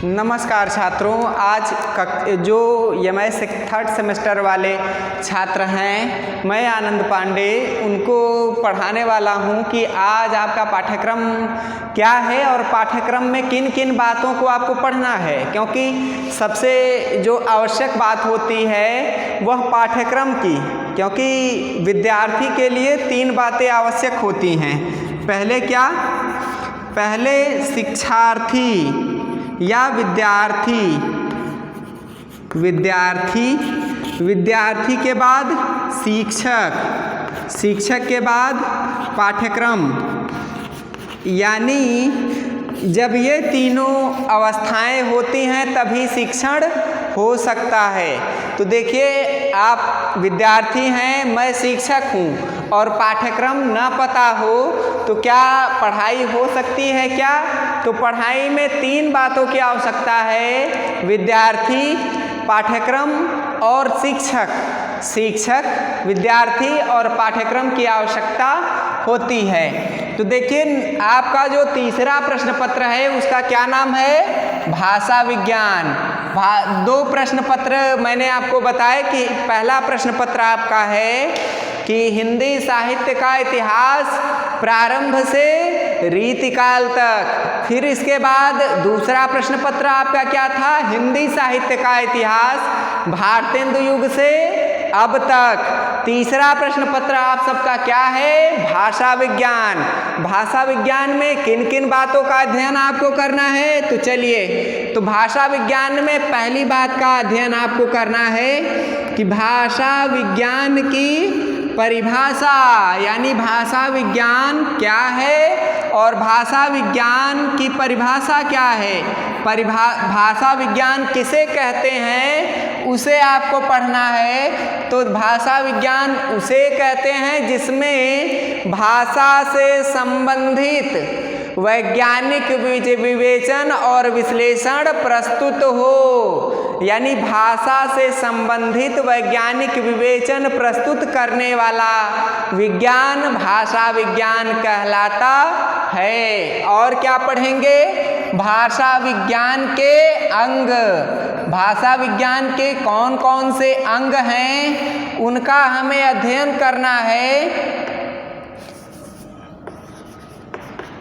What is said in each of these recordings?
नमस्कार छात्रों, आज जो एमएस थर्ड सेमेस्टर वाले छात्र हैं, मैं आनंद पांडे उनको पढ़ाने वाला हूं कि आज आपका पाठ्यक्रम क्या है और पाठ्यक्रम में किन किन बातों को आपको पढ़ना है। क्योंकि सबसे जो आवश्यक बात होती है वह पाठ्यक्रम की, क्योंकि विद्यार्थी के लिए 3 बातें आवश्यक होती हैं। पहले क्या? पहले शिक्षार्थी या विद्यार्थी के बाद शिक्षक के बाद पाठ्यक्रम। यानी जब ये तीनों अवस्थाएं होती हैं तभी शिक्षण हो सकता है। तो देखिए, आप विद्यार्थी हैं, मैं शिक्षक हूँ और पाठ्यक्रम न पता हो तो क्या पढ़ाई हो सकती है क्या? तो पढ़ाई में 3 बातों की आवश्यकता है: विद्यार्थी, पाठ्यक्रम और शिक्षक, विद्यार्थी और पाठ्यक्रम की आवश्यकता होती है। तो देखिए, आपका जो तीसरा प्रश्न पत्र है उसका क्या नाम है? भाषा विज्ञान। 2 प्रश्न पत्र मैंने आपको बताया कि पहला प्रश्न पत्र आपका है कि हिंदी साहित्य का इतिहास प्रारंभ से रीतिकाल तक। फिर इसके बाद दूसरा प्रश्न पत्र आपका क्या था? हिंदी साहित्य का इतिहास भारतेंदु युग से अब तक। तीसरा प्रश्न पत्र आप सबका क्या है? भाषा विज्ञान। भाषा विज्ञान में किन किन बातों का अध्ययन आपको करना है? तो चलिए, तो भाषा विज्ञान में पहली बात का अध्ययन आपको करना है कि भाषा विज्ञान की परिभाषा, यानी भाषा विज्ञान क्या है और भाषा विज्ञान की परिभाषा क्या है। भाषा विज्ञान किसे कहते हैं उसे आपको पढ़ना है। तो भाषा विज्ञान उसे कहते हैं जिसमें भाषा से संबंधित वैज्ञानिक विवेचन और विश्लेषण प्रस्तुत हो। यानी भाषा से संबंधित वैज्ञानिक विवेचन प्रस्तुत करने वाला विज्ञान भाषा विज्ञान कहलाता है। और क्या पढ़ेंगे? भाषा विज्ञान के अंग। भाषा विज्ञान के कौन कौन से अंग हैं उनका हमें अध्ययन करना है।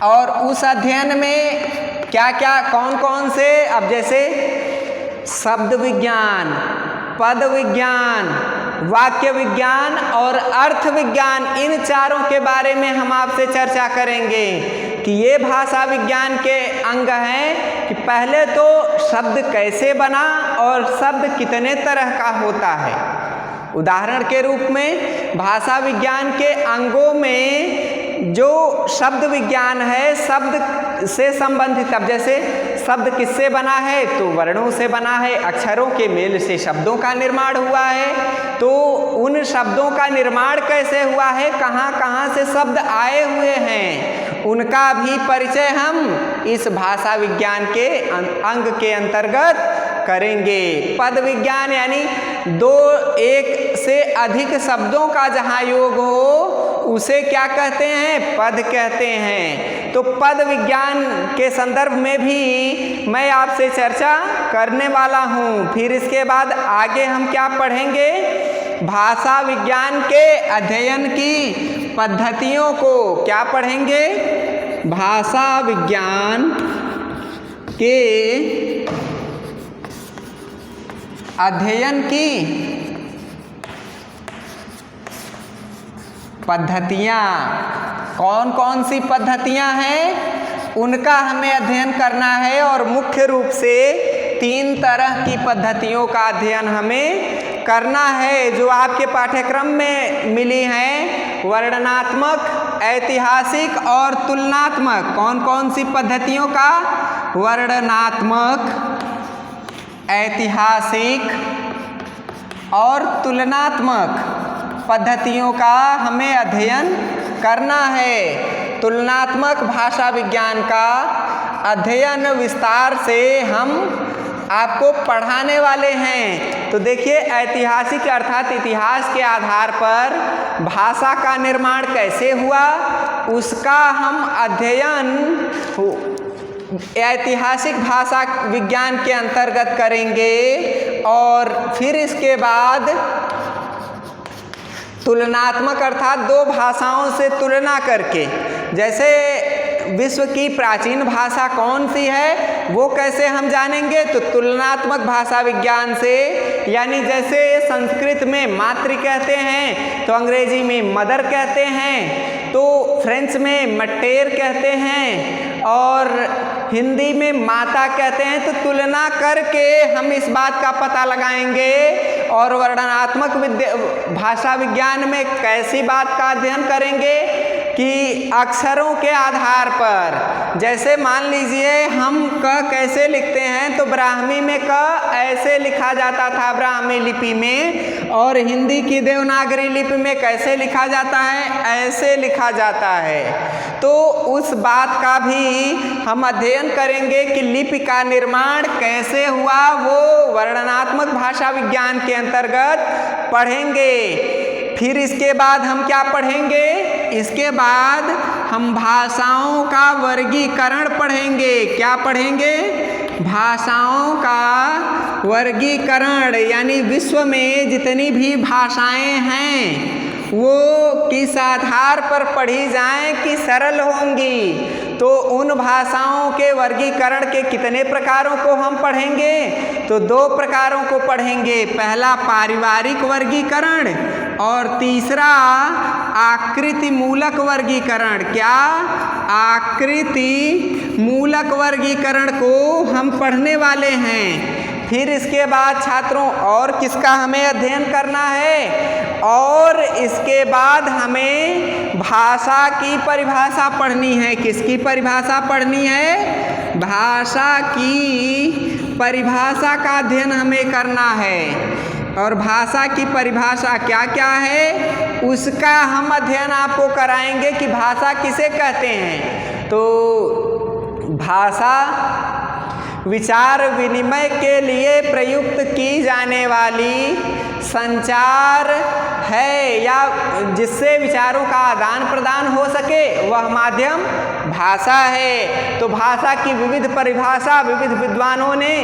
और उस अध्ययन में क्या क्या कौन कौन से, अब जैसे शब्द विज्ञान, पद विज्ञान, वाक्य विज्ञान और अर्थ विज्ञान, इन चारों के बारे में हम आपसे चर्चा करेंगे कि ये भाषा विज्ञान के अंग हैं कि पहले तो शब्द कैसे बना और शब्द कितने तरह का होता है। उदाहरण के रूप में भाषा विज्ञान के अंगों में जो शब्द विज्ञान है, शब्द से संबंधित, अब जैसे शब्द किससे बना है? तो वर्णों से बना है, अक्षरों के मेल से शब्दों का निर्माण हुआ है। तो उन शब्दों का निर्माण कैसे हुआ है, कहाँ कहाँ से शब्द आए हुए हैं, उनका भी परिचय हम इस भाषा विज्ञान के अंग के अंतर्गत करेंगे। पद विज्ञान यानी 2 एक से अधिक शब्दों का जहाँ योग हो उसे क्या कहते हैं? पद कहते हैं। तो पद विज्ञान के संदर्भ में भी मैं आपसे चर्चा करने वाला हूँ। फिर इसके बाद आगे हम क्या पढ़ेंगे? भाषा विज्ञान के अध्ययन की पद्धतियों को क्या पढ़ेंगे? भाषा विज्ञान के अध्ययन की पद्धतियाँ, कौन कौन सी पद्धतियाँ हैं उनका हमें अध्ययन करना है। और मुख्य रूप से 3 तरह की पद्धतियों का अध्ययन हमें करना है जो आपके पाठ्यक्रम में मिली हैं: वर्णनात्मक, ऐतिहासिक और तुलनात्मक। कौन कौन सी पद्धतियों का? वर्णनात्मक, ऐतिहासिक और तुलनात्मक पद्धतियों का हमें अध्ययन करना है। तुलनात्मक भाषा विज्ञान का अध्ययन विस्तार से हम आपको पढ़ाने वाले हैं। तो देखिए, ऐतिहासिक अर्थात इतिहास के आधार पर भाषा का निर्माण कैसे हुआ उसका हम अध्ययन ऐतिहासिक भाषा विज्ञान के अंतर्गत करेंगे और फिर इसके बाद तुलनात्मक अर्थात दो भाषाओं से तुलना करके, जैसे विश्व की प्राचीन भाषा कौन सी है वो कैसे हम जानेंगे, तो तुलनात्मक भाषा विज्ञान से। यानी जैसे संस्कृत में मातृ कहते हैं तो अंग्रेजी में मदर कहते हैं, तो फ्रेंच में मटेर कहते हैं और हिंदी में माता कहते हैं, तो तुलना करके हम इस बात का पता लगाएंगे। और वर्णनात्मक भाषा विज्ञान में कैसी बात का अध्ययन करेंगे कि अक्षरों के आधार पर, जैसे मान लीजिए हम क कैसे लिखते हैं, तो ब्राह्मी में क ऐसे लिखा जाता था ब्राह्मी लिपि में, और हिंदी की देवनागरी लिपि में कैसे लिखा जाता है, ऐसे लिखा जाता है। तो उस बात का भी हम अध्ययन करेंगे कि लिपि का निर्माण कैसे हुआ, वो वर्णनात्मक भाषा विज्ञान के अंतर्गत पढ़ेंगे। फिर इसके बाद हम क्या पढ़ेंगे, इसके बाद हम भाषाओं का वर्गीकरण पढ़ेंगे। क्या पढ़ेंगे, भाषाओं का वर्गीकरण, यानी विश्व में जितनी भी भाषाएं हैं वो किस आधार पर पढ़ी जाएं कि सरल होंगी। तो उन भाषाओं के वर्गीकरण के कितने प्रकारों को हम पढ़ेंगे, तो 2 प्रकारों को पढ़ेंगे। पहला पारिवारिक वर्गीकरण और तीसरा आकृति मूलक वर्गीकरण। क्या, आकृति मूलक वर्गीकरण को हम पढ़ने वाले हैं। फिर इसके बाद छात्रों और किसका हमें अध्ययन करना है, और इसके बाद हमें भाषा की परिभाषा पढ़नी है। किसकी परिभाषा पढ़नी है, भाषा की परिभाषा का अध्ययन हमें करना है। और भाषा की परिभाषा क्या क्या है उसका हम अध्ययन आपको कराएंगे कि भाषा किसे कहते हैं। तो भाषा विचार विनिमय के लिए प्रयुक्त की जाने वाली संचार है, या जिससे विचारों का आदान प्रदान हो सके वह माध्यम भाषा है। तो भाषा की विविध परिभाषा विविध विद्वानों ने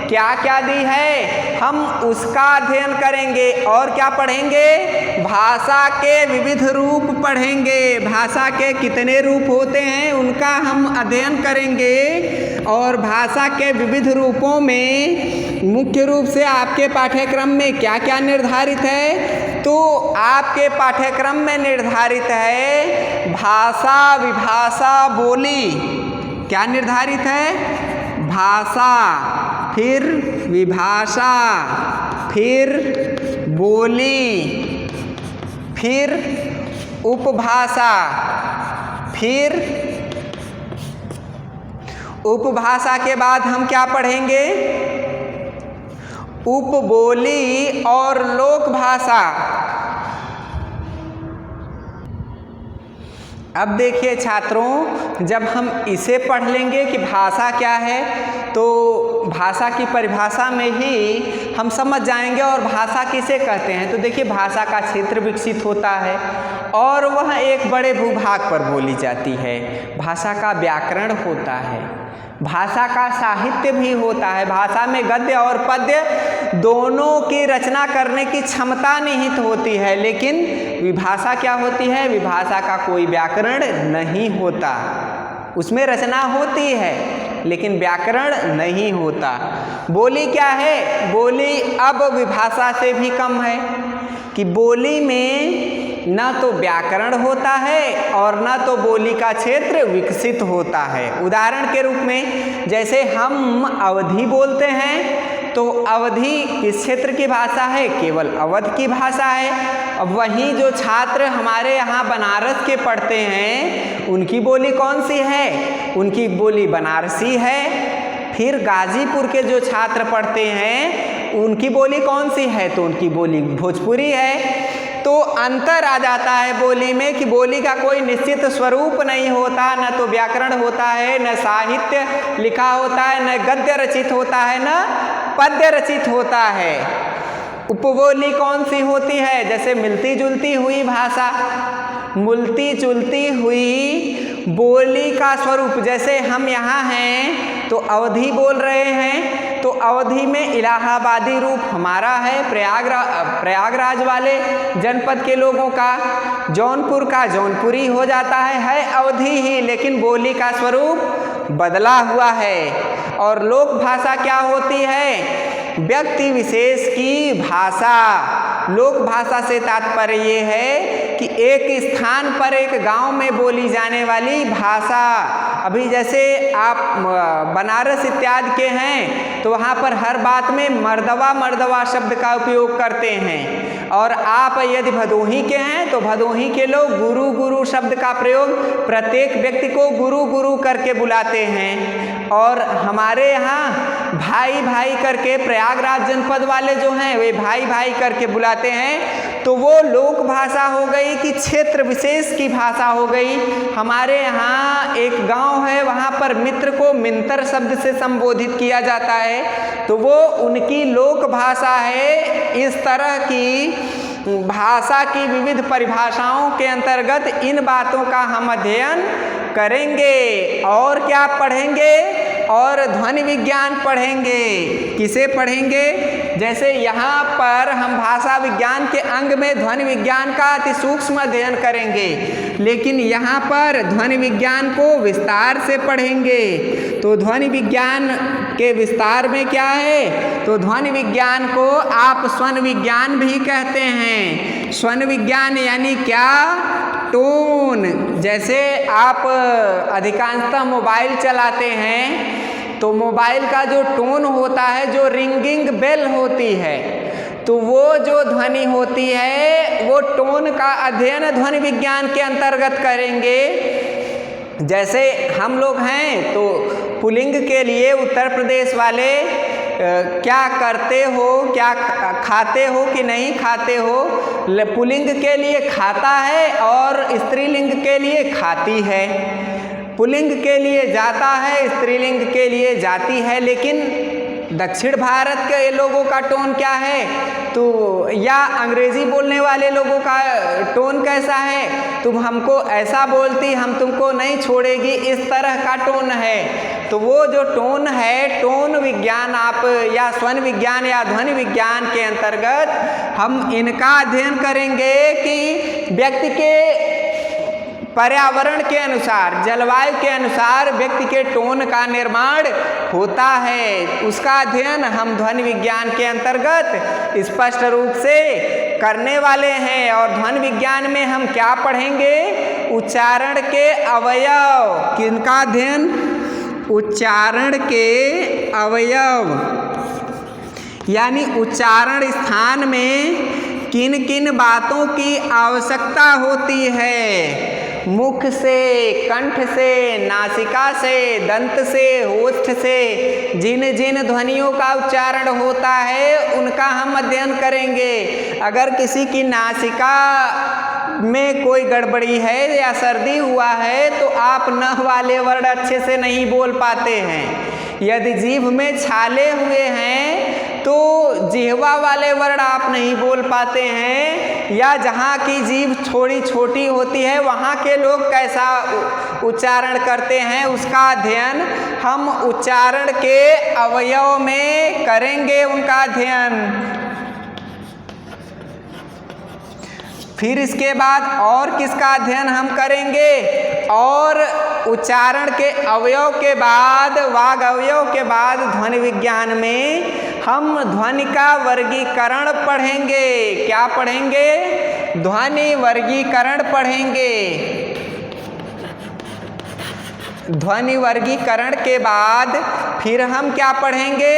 क्या क्या दी है, हम उसका अध्ययन करेंगे। और क्या पढ़ेंगे, भाषा के विविध रूप पढ़ेंगे। भाषा के कितने रूप होते हैं उनका हम अध्ययन करेंगे। और भाषा के विविध रूपों में मुख्य रूप से आपके पाठ्यक्रम में क्या क्या निर्धारित है, तो आपके पाठ्यक्रम में निर्धारित है भाषा, विभाषा, बोली। क्या निर्धारित है, भाषा, फिर विभाषा, फिर बोली, फिर उपभाषा, फिर उपभाषा के बाद हम क्या पढ़ेंगे, उपबोली और लोक भाषा। अब देखिए छात्रों, जब हम इसे पढ़ लेंगे कि भाषा क्या है, तो भाषा की परिभाषा में ही हम समझ जाएंगे और भाषा किसे कहते हैं। तो देखिए, भाषा का क्षेत्र विकसित होता है और वह एक बड़े भूभाग पर बोली जाती है। भाषा का व्याकरण होता है, भाषा का साहित्य भी होता है। भाषा में गद्य और पद्य दोनों की रचना करने की क्षमता निहित होती है। लेकिन विभाषा क्या होती है, विभाषा का कोई व्याकरण नहीं होता। उसमें रचना होती है लेकिन व्याकरण नहीं होता। बोली क्या है, बोली अब विभाषा से भी कम है कि बोली में न तो व्याकरण होता है और न तो बोली का क्षेत्र विकसित होता है। उदाहरण के रूप में जैसे हम अवधी बोलते हैं, तो अवधी किस क्षेत्र की भाषा है, केवल अवध की भाषा है। अब वहीं जो छात्र हमारे यहाँ बनारस के पढ़ते हैं उनकी बोली कौन सी है, उनकी बोली बनारसी है। फिर गाजीपुर के जो छात्र पढ़ते हैं उनकी बोली कौन सी है, तो उनकी बोली भोजपुरी है। तो अंतर आ जाता है बोली में कि बोली का कोई निश्चित स्वरूप नहीं होता, न तो व्याकरण होता है, न साहित्य लिखा होता है, न गद्य रचित होता है, न पद्य रचित होता है। उपबोली कौन सी होती है, जैसे मिलती जुलती हुई भाषा, मिलती जुलती हुई बोली का स्वरूप, जैसे हम यहाँ हैं तो अवधी बोल रहे हैं, तो अवधी में इलाहाबादी रूप हमारा है, प्रयागराज वाले जनपद के लोगों का, जौनपुर का जौनपुरी हो जाता है अवधी ही, लेकिन बोली का स्वरूप बदला हुआ है। और लोक भाषा क्या होती है? व्यक्ति विशेष की भाषा। लोक भाषा से तात्पर्य ये है कि एक स्थान पर, एक गांव में बोली जाने वाली भाषा। अभी जैसे आप बनारस इत्यादि के हैं तो वहाँ पर हर बात में मर्दवा शब्द का उपयोग करते हैं, और आप यदि भदोही के हैं तो भदोही के लोग गुरु शब्द का प्रयोग प्रत्येक व्यक्ति को गुरु करके बुलाते हैं। और हमारे यहाँ भाई करके प्रयागराज जनपद वाले जो हैं वे भाई करके बुलाते हैं। तो वो लोक भाषा हो गई कि क्षेत्र विशेष की भाषा हो गई। हमारे यहाँ एक गांव है, वहाँ पर मित्र को मिंतर शब्द से संबोधित किया जाता है, तो वो उनकी लोक भाषा है। इस तरह की भाषा की विविध परिभाषाओं के अंतर्गत इन बातों का हम अध्ययन करेंगे। और क्या पढ़ेंगे? और ध्वनि विज्ञान पढ़ेंगे। किसे पढ़ेंगे? जैसे यहाँ पर हम भाषा विज्ञान के अंग में ध्वनि विज्ञान का अति सूक्ष्म अध्ययन करेंगे, लेकिन यहाँ पर ध्वनि विज्ञान को विस्तार से पढ़ेंगे। तो ध्वनि विज्ञान के विस्तार में क्या है? तो ध्वनि विज्ञान को आप स्वन विज्ञान भी कहते हैं। स्वन विज्ञान यानी क्या? टोन। जैसे आप अधिकांशतः मोबाइल चलाते हैं तो मोबाइल का जो टोन होता है, जो रिंगिंग बेल होती है, तो वो जो ध्वनि होती है वो टोन का अध्ययन ध्वनि विज्ञान के अंतर्गत करेंगे। जैसे हम लोग हैं तो पुल्लिंग के लिए उत्तर प्रदेश वाले क्या करते हो, क्या खाते हो कि नहीं खाते हो, पुल्लिंग के लिए खाता है और स्त्रीलिंग के लिए खाती है। पुल्लिंग के लिए जाता है, स्त्रीलिंग के लिए जाती है। लेकिन दक्षिण भारत के लोगों का टोन क्या है, तो या अंग्रेजी बोलने वाले लोगों का टोन कैसा है? तुम हमको ऐसा बोलती, हम तुमको नहीं छोड़ेगी, इस तरह का टोन है। तो वो जो टोन है, टोन विज्ञान आप या स्वन विज्ञान या ध्वनि विज्ञान के अंतर्गत हम इनका अध्ययन करेंगे कि व्यक्ति के पर्यावरण के अनुसार, जलवायु के अनुसार व्यक्ति के टोन का निर्माण होता है। उसका अध्ययन हम ध्वनि विज्ञान के अंतर्गत स्पष्ट रूप से करने वाले हैं। और ध्वनि विज्ञान में हम क्या पढ़ेंगे? उच्चारण के अवयव। किनका अध्ययन? उच्चारण के अवयव, यानी उच्चारण स्थान में किन किन बातों की आवश्यकता होती है। मुख से, कंठ से, नासिका से, दंत से, होठ से जिन जिन ध्वनियों का उच्चारण होता है उनका हम अध्ययन करेंगे। अगर किसी की नासिका में कोई गड़बड़ी है या सर्दी हुआ है तो आप न वाले वर्ड अच्छे से नहीं बोल पाते हैं। यदि जीभ में छाले हुए हैं तो जिह्वा वाले वर्ड आप नहीं बोल पाते हैं। या जहाँ की जीभ थोड़ी छोटी होती है वहाँ के लोग कैसा उच्चारण करते हैं, उसका अध्ययन हम उच्चारण के अवयव में करेंगे, उनका अध्ययन। फिर इसके बाद और किसका अध्ययन हम करेंगे? और उच्चारण के अवयव के बाद, वाग अवयव के बाद ध्वनि विज्ञान में हम ध्वनि का वर्गीकरण पढ़ेंगे। क्या पढ़ेंगे? ध्वनि वर्गीकरण पढ़ेंगे। ध्वनि वर्गीकरण के बाद फिर हम क्या पढ़ेंगे?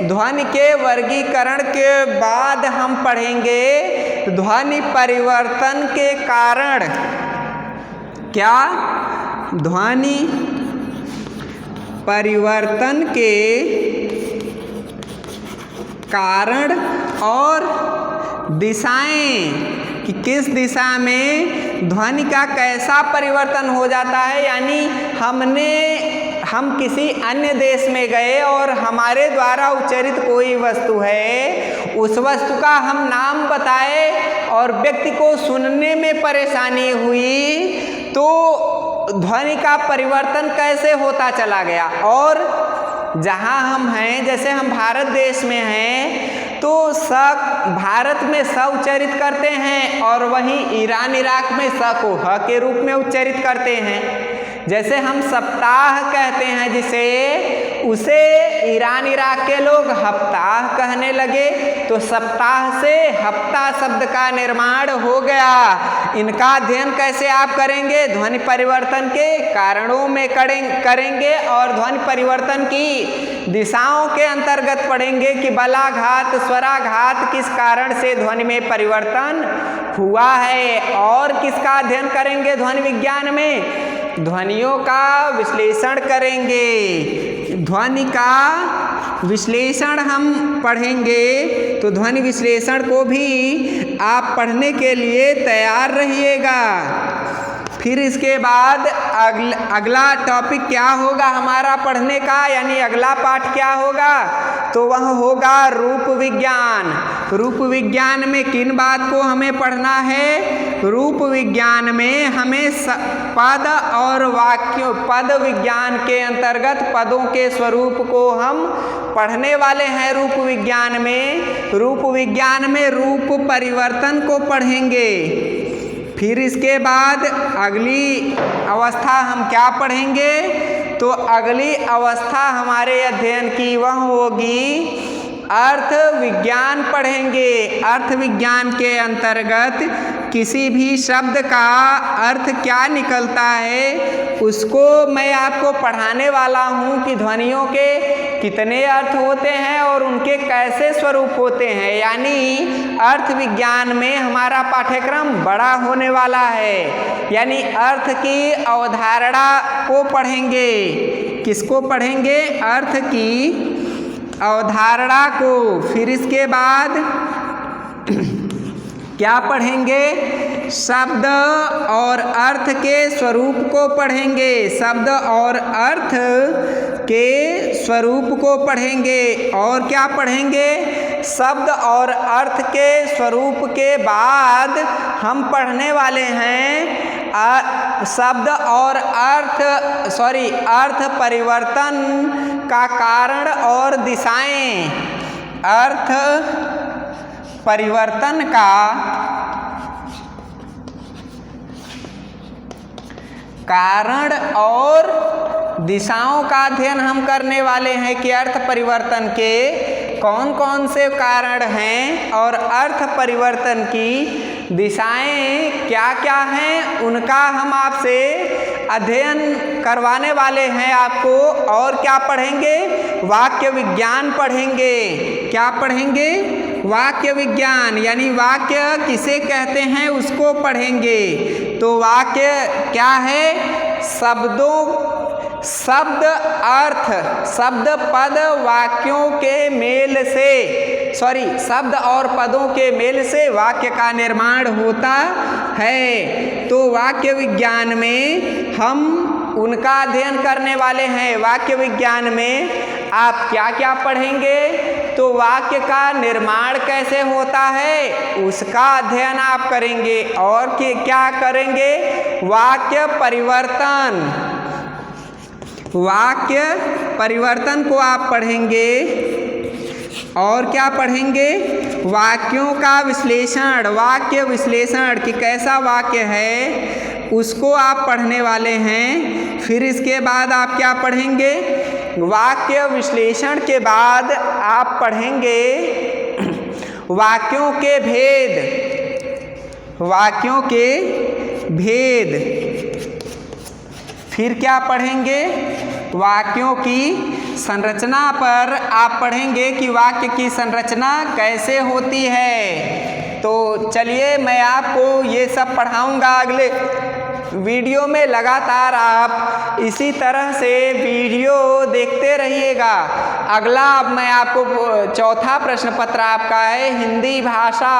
ध्वनि के वर्गीकरण के बाद हम पढ़ेंगे ध्वनि परिवर्तन के कारण। क्या? ध्वनि परिवर्तन के कारण और दिशाएं, कि किस दिशा में ध्वनि का कैसा परिवर्तन हो जाता है। यानी हम किसी अन्य देश में गए और हमारे द्वारा उच्चारित कोई वस्तु है, उस वस्तु का हम नाम बताए और व्यक्ति को सुनने में परेशानी हुई तो ध्वनि का परिवर्तन कैसे होता चला गया। और जहाँ हम हैं, जैसे हम भारत देश में हैं तो भारत में स उच्चारित करते हैं और वहीं ईरान इराक में स को ह के रूप में उच्चारित करते हैं। जैसे हम सप्ताह कहते हैं जिसे, उसे ईरान इराक के लोग हफ्ताह कहने लगे, तो सप्ताह से हफ्ता शब्द का निर्माण हो गया। इनका अध्ययन कैसे आप करेंगे? ध्वनि परिवर्तन के कारणों में करेंगे और ध्वनि परिवर्तन की दिशाओं के अंतर्गत पढ़ेंगे कि बलाघात स्वराघात किस कारण से ध्वनि में परिवर्तन हुआ है। और किसका अध्ययन करेंगे ध्वनि विज्ञान में? ध्वनियों का विश्लेषण करेंगे। ध्वनि का विश्लेषण हम पढ़ेंगे, तो ध्वनि विश्लेषण को भी आप पढ़ने के लिए तैयार रहिएगा। फिर इसके बाद अगला टॉपिक क्या होगा हमारा पढ़ने का, यानी अगला पाठ क्या होगा? तो वह होगा रूप विज्ञान। रूप विज्ञान में किन बात को हमें पढ़ना है? रूप विज्ञान में हमें पद और वाक्यों, पद विज्ञान के अंतर्गत पदों के स्वरूप को हम पढ़ने वाले हैं। रूप विज्ञान में रूप परिवर्तन को पढ़ेंगे। फिर इसके बाद अगली अवस्था हम क्या पढ़ेंगे? तो अगली अवस्था हमारे अध्ययन की वह होगी अर्थ विज्ञान पढ़ेंगे। अर्थ विज्ञान के अंतर्गत किसी भी शब्द का अर्थ क्या निकलता है उसको मैं आपको पढ़ाने वाला हूँ कि ध्वनियों के कितने अर्थ होते हैं और उनके कैसे स्वरूप होते हैं। यानी अर्थ विज्ञान में हमारा पाठ्यक्रम बड़ा होने वाला है, यानी अर्थ की अवधारणा को पढ़ेंगे। किसको पढ़ेंगे? अर्थ की अवधारणा को। फिर इसके बाद क्या पढ़ेंगे? शब्द और अर्थ के स्वरूप को पढ़ेंगे। शब्द और अर्थ के स्वरूप को पढ़ेंगे। और क्या पढ़ेंगे? शब्द और अर्थ के स्वरूप के बाद हम पढ़ने वाले हैं शब्द और अर्थ परिवर्तन का कारण और दिशाएं। अर्थ परिवर्तन का कारण और दिशाओं का अध्ययन हम करने वाले हैं कि अर्थ परिवर्तन के कौन कौन से कारण हैं और अर्थ परिवर्तन की दिशाएं क्या क्या हैं, उनका हम आपसे अध्ययन करवाने वाले हैं आपको। और क्या पढ़ेंगे? वाक्य विज्ञान पढ़ेंगे। क्या पढ़ेंगे? वाक्य विज्ञान, यानी वाक्य किसे कहते हैं उसको पढ़ेंगे। तो वाक्य क्या है? शब्द अर्थ, शब्द पद वाक्यों के मेल से, शब्द और पदों के मेल से वाक्य का निर्माण होता है। तो वाक्य विज्ञान में हम उनका अध्ययन करने वाले हैं। वाक्य विज्ञान में आप क्या क्या पढ़ेंगे? तो वाक्य का निर्माण कैसे होता है उसका अध्ययन आप करेंगे। और क्या करेंगे? वाक्य परिवर्तन को आप पढ़ेंगे। और क्या पढ़ेंगे? वाक्यों का विश्लेषण, वाक्य विश्लेषण कि कैसा वाक्य है उसको आप पढ़ने वाले हैं। फिर इसके बाद आप क्या पढ़ेंगे? वाक्य विश्लेषण के बाद आप पढ़ेंगे वाक्यों के भेद। फिर क्या पढ़ेंगे? वाक्यों की संरचना पर आप पढ़ेंगे कि वाक्य की संरचना कैसे होती है। तो चलिए मैं आपको ये सब पढ़ाऊंगा अगले वीडियो में। लगातार आप इसी तरह से वीडियो देखते रहिएगा। अगला अब मैं आपको चौथा प्रश्न पत्र आपका है हिंदी भाषा।